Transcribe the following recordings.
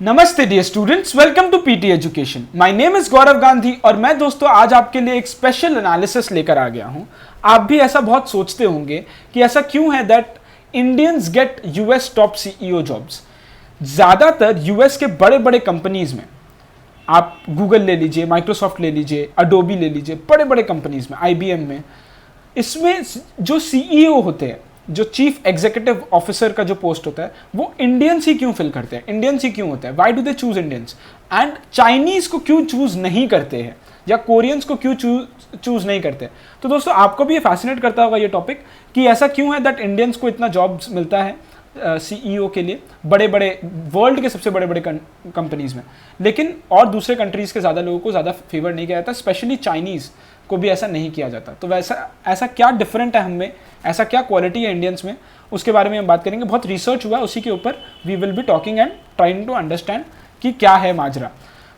नमस्ते dear students, welcome to PT education. My name is Gaurav Gandhi और मैं दोस्तों आज आपके लिए एक स्पेशल एनालिसिस लेकर आ गया हूं। आप भी ऐसा बहुत सोचते होंगे कि ऐसा क्यों है that Indians get US top CEO jobs. ज़्यादातर यूएस के बड़े बड़े कंपनीज में, आप गूगल ले लीजिए, माइक्रोसॉफ्ट ले लीजिए, अडोबी ले लीजिए, बड़े बड़े कंपनीज में, आईबीएम में, इसमें जो सीईओ होते हैं, जो चीफ एग्जीक्यूटिव ऑफिसर का जो पोस्ट होता है, वो इंडियंस ही क्यों फिल करते हैं, इंडियंस ही क्यों होते हैं, why do they choose Indians, and Chinese को क्यों चूज नहीं करते हैं या कोरियंस को क्यों चूज नहीं करते। तो दोस्तों आपको भी ये फैसिनेट करता होगा ये टॉपिक कि ऐसा क्यों है दैट इंडियंस को इतना जॉब्स मिलता है सीईओ के लिए बड़े बड़े वर्ल्ड के सबसे बड़े बड़े कंपनीज में, लेकिन और दूसरे कंट्रीज के ज़्यादा लोगों को ज़्यादा फेवर नहीं किया जाता, स्पेशली चाइनीज़ को भी ऐसा नहीं किया जाता। तो वैसा ऐसा क्या डिफरेंट है हमें, ऐसा क्या क्वालिटी है इंडियंस में, उसके बारे में हम बात करेंगे। बहुत रिसर्च हुआ है, उसी के ऊपर we will be talking and trying to understand कि क्या है माजरा।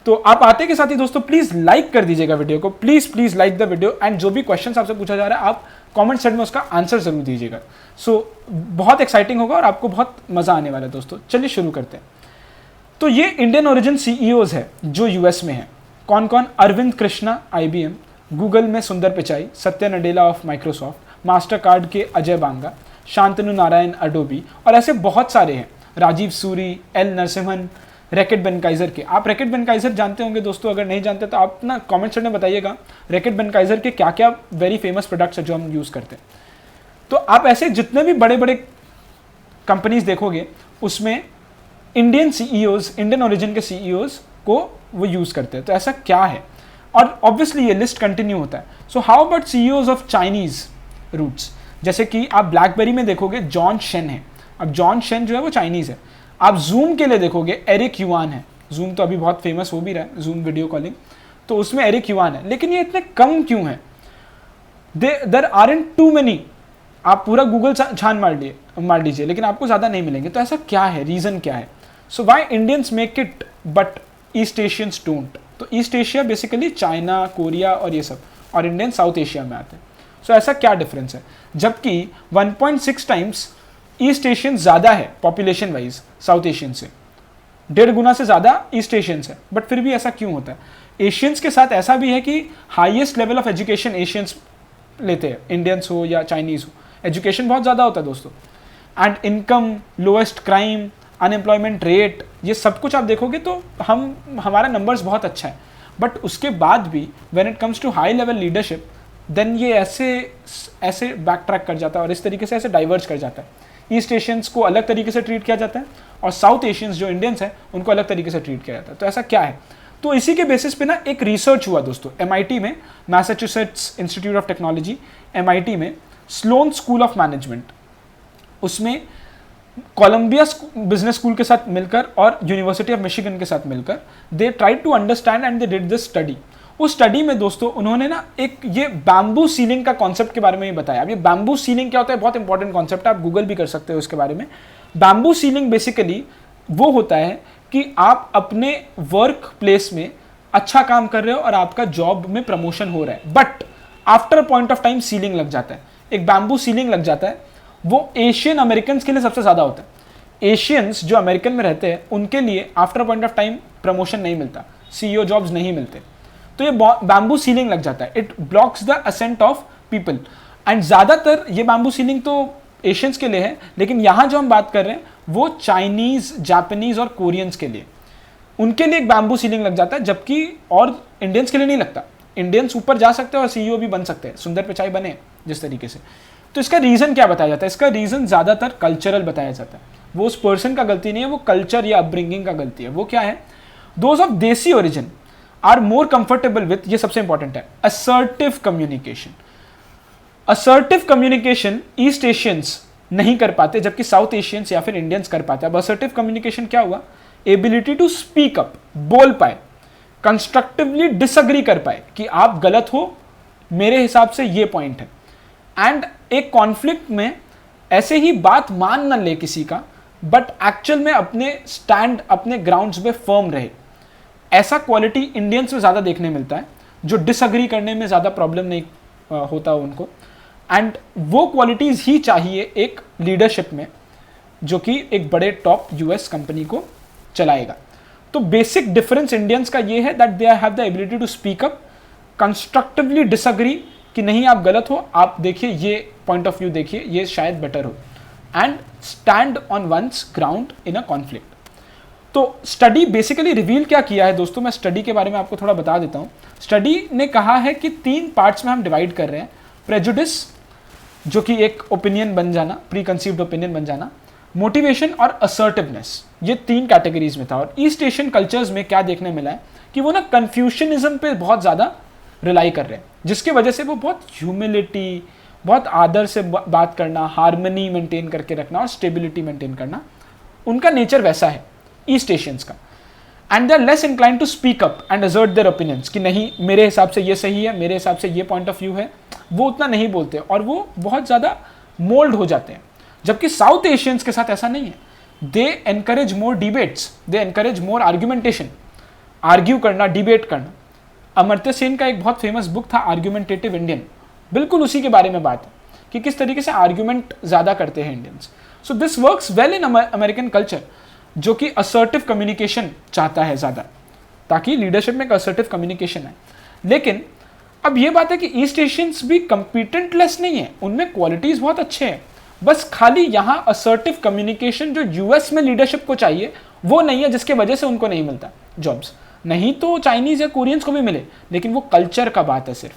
तो आप आते के साथ ही दोस्तों प्लीज़ लाइक कर दीजिएगा वीडियो को, please like the video, and जो भी क्वेश्चन आपसे पूछा जा रहा है आप कमेंट सेक्शन में उसका आंसर जरूर दीजिएगा। सो बहुत एक्साइटिंग होगा और आपको बहुत मज़ा आने वाला है दोस्तों। चलिए शुरू करते हैं। तो ये इंडियन ओरिजिन सीईओज है जो यूएस में है। कौन कौन? अरविंद कृष्णा आईबीएम, गूगल में सुंदर Pichai, Satya Nadella of Microsoft, master card के अजय बांगा, शांतनु नारायण अडोबी, और ऐसे बहुत सारे हैं, राजीव सूरी, एल नरसिम्हन, रैकेट बेनकाइजर के। आप रैकेट बेनकाइजर जानते होंगे दोस्तों, अगर नहीं जानते तो आप ना कमेंट सेक्शन में बताइएगा रैकेट बेनकाइजर के क्या क्या वेरी फेमस प्रोडक्ट्स है जो हम यूज़ करते हैं। तो आप ऐसे जितने भी बड़े बड़े कंपनीज देखोगे उसमें इंडियन सीईओज, इंडियन ओरिजिन के सीईओज को वो यूज़ करते हैं। तो ऐसा क्या है, और ऑब्वियसली ये लिस्ट कंटिन्यू होता है। So how about CEOs of Chinese roots, जैसे कि आप ब्लैकबेरी में देखोगे जॉन शेन है। अब जॉन शेन जो है वो चाइनीज़ है। आप जूम के लिए देखोगे एरिक युआन है। जूम तो अभी बहुत फेमस हो भी रहा है, जूम वीडियो कॉलिंग, तो उसमें एरिक युआन है। लेकिन ये इतने कम क्यों है? There aren't too many. आप पूरा गूगल छान मार लीजिए लेकिन आपको ज़्यादा नहीं मिलेंगे। तो ऐसा क्या है, रीज़न क्या है? So why Indians make it but East Asians don't. तो East Asia basically China, Korea और ये सब, और इंडियन साउथ एशिया में आते हैं। सो ऐसा क्या डिफरेंस है? जबकि 1.6 टाइम्स ईस्ट एशियन ज़्यादा है पॉपुलेशन वाइज साउथ एशियन से, 1.5 गुना से ज़्यादा ईस्ट एशियंस है। बट फिर भी ऐसा क्यों होता है? एशियंस के साथ ऐसा भी है कि highest level of education Asians लेते हैं, इंडियंस हो या चाइनीज़ हो, एजुकेशन बहुत ज़्यादा होता है दोस्तों। And income, lowest crime, unemployment rate, ये सब कुछ आप देखोगे तो हमारा नंबर्स बहुत अच्छा है। बट उसके बाद भी when it comes to high level leadership then ये ऐसे बैक ट्रैक कर जाता है और इस तरीके से ऐसे डाइवर्ज कर जाता है। ईस्ट एशियंस को अलग तरीके से ट्रीट किया जाता है और साउथ एशियंस जो इंडियंस हैं उनको अलग तरीके से ट्रीट किया जाता है। तो ऐसा क्या है? तो इसी के बेसिस पे ना एक रिसर्च हुआ दोस्तों एमआईटी में, Massachusetts institute of technology, MIT में, स्लोन स्कूल ऑफ मैनेजमेंट, उसमें कोलंबिया बिजनेस स्कूल के साथ मिलकर और यूनिवर्सिटी ऑफ मिशिगन के साथ मिलकर they tried to understand and they did this study. उस स्टडी में दोस्तों उन्होंने ना एक ये बैम्बू सीलिंग का कॉन्सेप्ट के बारे में ही बताया। अब ये बैम्बू सीलिंग क्या होता है? बहुत इंपॉर्टेंट कॉन्सेप्ट है, आप गूगल भी कर सकते हो इसके बारे में। बैम्बू सीलिंग बेसिकली वो होता है कि आप अपने वर्क प्लेस में अच्छा काम कर रहे हो और आपका जॉब में प्रमोशन हो रहा है, but after point of time ceiling लग जाता है, एक बैम्बू सीलिंग लग जाता है। वो एशियन अमेरिकन के लिए सबसे ज़्यादा होता है। एशियंस जो अमेरिकन में रहते हैं उनके लिए after point of time promotion नहीं मिलता, सीईओ जॉब्स नहीं मिलते। तो ये बैम्बू सीलिंग लग जाता है, it blocks the ascent of people. And ज़्यादातर ये बैम्बू सीलिंग तो एशियंस के लिए है, लेकिन यहाँ जो हम बात कर रहे हैं वो चाइनीज़, जापानीज़ और कोरियंस के लिए, उनके लिए एक बैम्बू सीलिंग लग जाता है, जबकि और इंडियंस के लिए नहीं लगता। इंडियंस ऊपर जा सकते हैं और सीईओ भी बन सकते हैं, सुंदर पिचाई बने जिस तरीके से। तो इसका रीज़न क्या बताया जाता है? इसका रीज़न ज़्यादातर कल्चरल बताया जाता है। वो उस पर्सन का गलती नहीं है, वो कल्चर या अपब्रिंगिंग का गलती है। वो क्या है? Those of desi origin are more comfortable with, ये सबसे इंपॉर्टेंट है, assertive communication. Assertive communication east Asians नहीं कर पाते, जबकि साउथ एशियंस या फिर इंडियंस कर पाते हैं। अब असर्टिव कम्युनिकेशन क्या हुआ? एबिलिटी टू स्पीक अप, बोल पाए, कंस्ट्रक्टिवली डिसअग्री कर पाए कि आप गलत हो, मेरे हिसाब से ये पॉइंट है। एंड एक कॉन्फ्लिक्ट में ऐसे ही बात मान न ले किसी का, बट एक्चुअल में अपने स्टैंड, अपने ग्राउंड्स पे फर्म रहे। ऐसा क्वालिटी इंडियंस में ज़्यादा देखने मिलता है, जो डिसअग्री करने में ज़्यादा प्रॉब्लम नहीं होता उनको। एंड वो क्वालिटीज़ ही चाहिए एक लीडरशिप में जो कि एक बड़े टॉप यूएस कंपनी को चलाएगा। तो बेसिक डिफरेंस इंडियंस का ये है that they have the ability to speak up, constructively disagree कि नहीं आप गलत हो, आप देखिए ये पॉइंट ऑफ व्यू देखिए, ये शायद बेटर हो, and stand on one's ground in a conflict. तो स्टडी बेसिकली रिवील क्या किया है दोस्तों, मैं स्टडी के बारे में आपको थोड़ा बता देता हूँ। स्टडी ने कहा है कि 3 पार्ट्स में हम डिवाइड कर रहे हैं। प्रेजुडिस, जो कि एक ओपिनियन बन जाना, प्री कंसीव्ड ओपिनियन बन जाना, मोटिवेशन और असर्टिवनेस, ये 3 कैटेगरीज में था। और ईस्ट एशियन कल्चर्स में क्या देखने मिला है कि वो ना कन्फ्यूशनिज्म पे बहुत ज़्यादा रिलाई कर रहे हैं, जिसकी वजह से वो बहुत ह्यूमिलिटी, बहुत आदर से बात करना, हार्मनी मेंटेन करके रखना और स्टेबिलिटी मेंटेन करना, उनका नेचर वैसा है ईस्ट एशियंस का। And they are less incline to speak up and assert their opinions कि नहीं मेरे हिसाब से ये सही है, मेरे हिसाब से ये पॉइंट ऑफ व्यू है, वो उतना नहीं बोलते और वो बहुत ज़्यादा मोल्ड हो जाते हैं। जबकि साउथ एशियंस के साथ ऐसा नहीं है। They encourage more debates, they encourage more argumentation, argue करना, डिबेट करना। अमर्त्य सेन का एक बहुत फेमस बुक था आर्ग्यूमेंटेटिव इंडियन, बिल्कुल उसी के बारे में बात है कि किस तरीके से आर्ग्यूमेंट ज़्यादा करते हैं Indians. So this works well in American culture, जो कि असर्टिव कम्युनिकेशन चाहता है ज़्यादा, ताकि लीडरशिप में एक असर्टिव कम्युनिकेशन है। लेकिन अब ये बात है कि ईस्ट एशियंस भी कम्पिटेंट लेस नहीं है, उनमें क्वालिटीज़ बहुत अच्छे हैं, बस खाली यहाँ असर्टिव कम्युनिकेशन जो यूएस में लीडरशिप को चाहिए वो नहीं है, जिसके वजह से उनको नहीं मिलता जॉब्स। नहीं तो चाइनीज़ या कोरियंस को भी मिले, लेकिन वो कल्चर का बात है।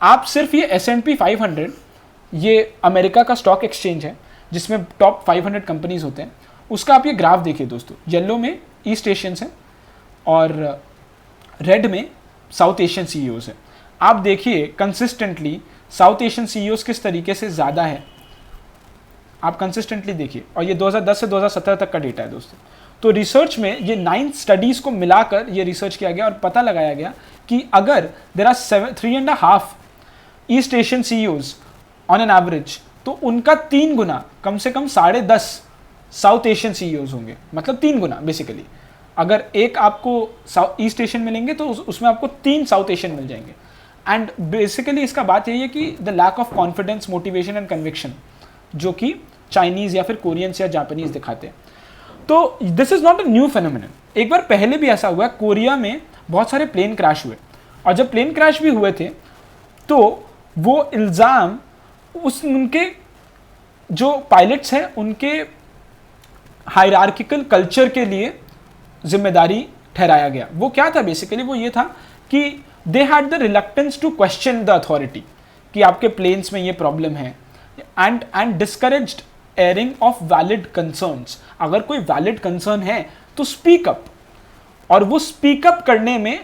आप सिर्फ ये S&P 500, ये अमेरिका का स्टॉक एक्सचेंज है जिसमें टॉप 500 कंपनीज होते हैं, उसका आप ये ग्राफ देखिए दोस्तों। येलो में ईस्ट एशियंस है और रेड में साउथ एशियन सीईओज है। आप देखिए कंसिस्टेंटली साउथ एशियन सीईओज किस तरीके से ज़्यादा है, आप कंसिस्टेंटली देखिए। और ये 2010 से 2017 तक का डेटा है दोस्तों। तो रिसर्च में ये 9 स्टडीज़ को मिलाकर ये रिसर्च किया गया और पता लगाया गया कि अगर there are 3.5 east Asian CEOs on an average, तो उनका 3 गुना, कम से कम 10.5 साउथ एशियन सीईओज होंगे, मतलब 3 गुना बेसिकली। अगर एक आपको ईस्ट एशियन मिलेंगे तो उसमें आपको 3 साउथ एशियन मिल जाएंगे। एंड बेसिकली इसका बात यही है कि the lack of confidence, motivation and conviction, जो कि चाइनीज़ या फिर कोरियंस या जापानीज़ दिखाते हैं। तो this is not a new phenomenon, एक बार पहले भी ऐसा हुआ। कोरिया में बहुत सारे प्लेन क्रैश हुए, और जब प्लेन क्रैश भी हुए थे तो वो इल्ज़ाम उनके जो पायलट्स हैं उनके हायरार्किकल कल्चर के लिए जिम्मेदारी ठहराया गया। वो क्या था बेसिकली, वो ये था कि they had the reluctance to question the authority कि आपके प्लेन्स में ये प्रॉब्लम है, and discouraged airing of valid concerns. अगर कोई वैलिड कंसर्न है तो स्पीक अप, और वो स्पीक अप करने में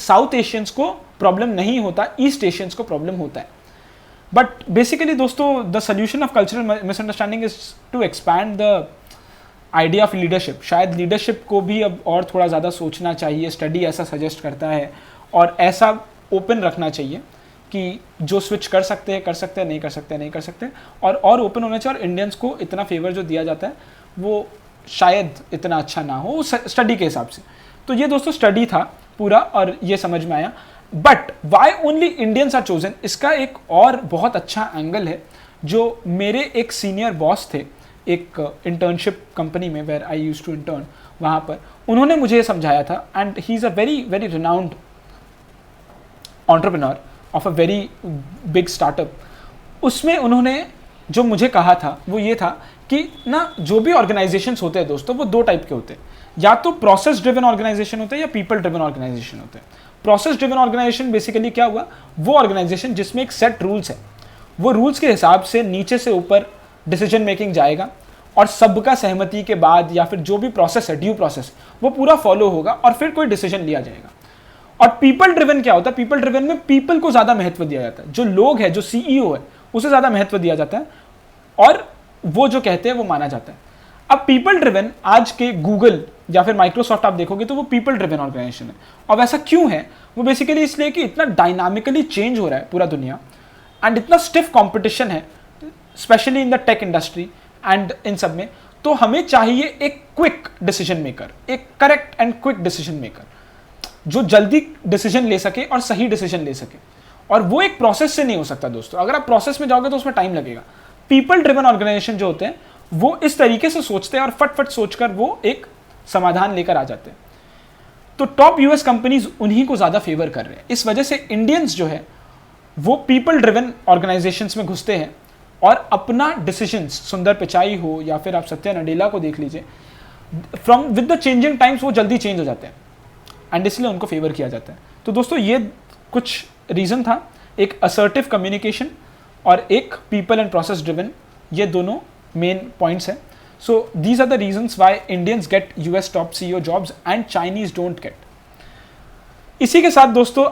साउथ एशियंस को प्रॉब्लम नहीं होता, ईस्ट एशियंस को प्रॉब्लम होता है। बट बेसिकली दोस्तों the solution of cultural misunderstanding is to expand the idea of leadership. शायद लीडरशिप को भी अब और थोड़ा ज़्यादा सोचना चाहिए, स्टडी ऐसा सजेस्ट करता है, और ऐसा ओपन रखना चाहिए कि जो स्विच कर सकते हैं, नहीं कर सकते नहीं कर सकते, और ओपन होना चाहिए। और इंडियंस को इतना फेवर जो दिया जाता है वो शायद इतना अच्छा ना हो स्टडी के हिसाब से। तो ये दोस्तों स्टडी था पूरा, और ये समझ में आया। But why only Indians are chosen, इसका एक और बहुत अच्छा एंगल है जो मेरे एक सीनियर बॉस थे एक इंटर्नशिप कंपनी में, where I used to intern, वहाँ पर उन्होंने मुझे समझाया था। And he is a very very renowned entrepreneur of a very big startup. उसमें उन्होंने जो मुझे कहा था वो ये था कि ना जो भी ऑर्गेनाइजेशंस होते हैं दोस्तों, वो 2 टाइप के होते हैं, या तो प्रोसेस ड्रिवन ऑर्गेनाइजेशन होते हैं या पीपल ड्रिवन ऑर्गेनाइजेशन होते हैं। प्रोसेस ड्रिवन ऑर्गेनाइजेशन बेसिकली क्या हुआ, वो ऑर्गेनाइजेशन जिसमें एक सेट रूल्स है, वो रूल्स के हिसाब से नीचे से ऊपर डिसीजन मेकिंग जाएगा, और सबका सहमति के बाद या फिर जो भी प्रोसेस है, ड्यू प्रोसेस, वो पूरा फॉलो होगा और फिर कोई डिसीजन लिया जाएगा। और पीपल ड्रिवन क्या होता है, पीपल ड्रिवन में पीपल को ज़्यादा महत्व दिया जाता है, जो लोग हैं, जो सीईओ है, उसे ज़्यादा महत्व दिया जाता है, और वो जो कहते हैं वो माना जाता है। अब पीपल ड्रिवन आज के गूगल या फिर माइक्रोसॉफ्ट आप देखोगे तो वो पीपल ड्रिवन ऑर्गेनाइजेशन है। अब ऐसा क्यों है, वो बेसिकली इसलिए कि इतना डायनामिकली चेंज हो रहा है पूरा दुनिया, एंड इतना स्टिफ कॉम्पिटिशन है, specially in the tech industry and in सब में। तो हमें चाहिए एक क्विक डिसीजन मेकर, एक correct and quick decision maker, जो जल्दी डिसीजन ले सके और सही डिसीजन ले सके। और वो एक प्रोसेस से नहीं हो सकता दोस्तों, अगर आप प्रोसेस में जाओगे तो उसमें टाइम लगेगा। पीपल ड्रिवन ऑर्गेनाइजेशन जो होते हैं वो इस तरीके से सोचते हैं और फट सोचकर वो एक समाधान लेकर आ जाते हैं। तो टॉप यूएस कंपनीज उन्हीं को ज़्यादा फेवर कर रहे हैं। इस वजह से इंडियंस जो है वो पीपल ड्रिवन ऑर्गेनाइजेशंस में घुसते हैं और अपना डिसीजंस, सुंदर पिचाई हो या फिर आप सत्या नडेला को देख लीजिए, from with the changing times वो जल्दी चेंज हो जाते हैं एंड इसलिए उनको फेवर किया जाता है। तो दोस्तों ये कुछ रीज़न था, एक असर्टिव कम्युनिकेशन और एक पीपल एंड प्रोसेस ड्रिवन, ये दोनों मेन पॉइंट्स हैं। So these are the reasons why Indians get US top CEO jobs and Chinese don't get. इसी के साथ दोस्तों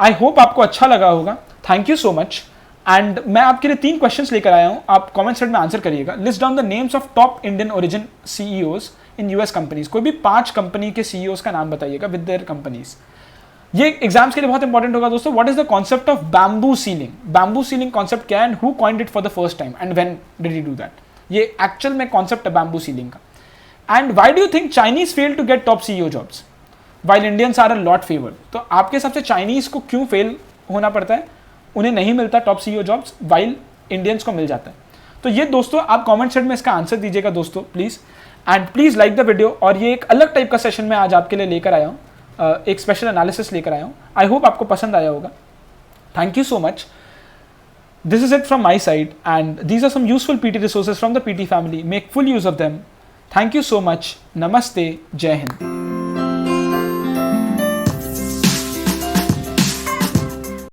आई होप आपको अच्छा लगा होगा। Thank you so much. And मैं आपके लिए 3 क्वेश्चंस लेकर आया हूं, आप कमेंट सेक्शन में आंसर करिएगा। List down the names of top Indian origin CEOs in US companies. कोई भी 5 कंपनी के सीईओज का नाम बताइएगा विद देयर कंपनीज। ये एग्जाम्स के लिए बहुत इंपॉर्टेंट होगा दोस्तों। What is the concept of bamboo ceiling? Bamboo ceiling concept क्या है and who coined it for the first time and when did he do that? ये एक्चुअल में कॉन्सेप्ट है बैम्बू सीलिंग का। And why do you think Chinese fail to get top CEO jobs while Indians are a lot favoured? तो आपके हिसाब से Chinese को क्यों फेल होना पड़ता है, उन्हें नहीं मिलता top CEO jobs while Indians को मिल जाता है? तो ये दोस्तों आप कमेंट सेक्शन में इसका आंसर दीजिएगा दोस्तों please. And please like the video. और ये एक अलग टाइप का सेशन मैं आज आपके लिए लेकर आया हूँ, एक स्पेशल एनालिसिस लेकर आया हूँ। आई होप आपको पसंद आया होगा। Thank you so much. This is it from my side, and these are some useful PT resources from the PT family. Make full use of them. Thank you so much. Namaste. Jai Hind.